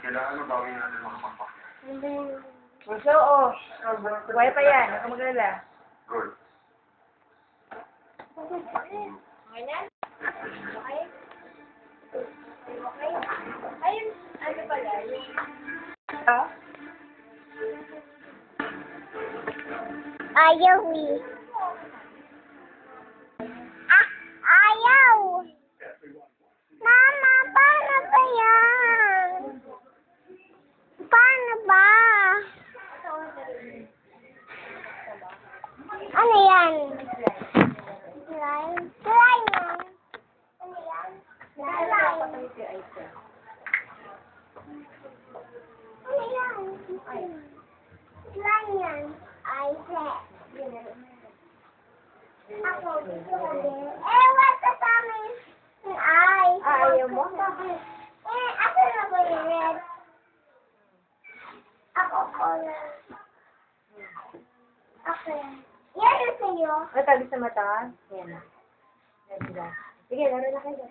Kailangan mabawin natin mga pakpak. So, oh. Buhay pa yan. Huwag kang magalala. Good. Okay na? Okay? Okay? Ayun, ano pala, yung... Ah? Ayaw eh. Ah, ayaw! Mama, paano ba yan? Paano ba? Ano yan? Slime? Slime yan. Ano yan? Slime. Ano yan? Slime yan. Ay, ako, gusto ko din. What's the tummy? Ay. Ayaw mo? Ako na ba yung red? Ako na. Ako. Yan na sa'yo. Ay, tabi sa mata. Yan na. Sige, laro na kayo.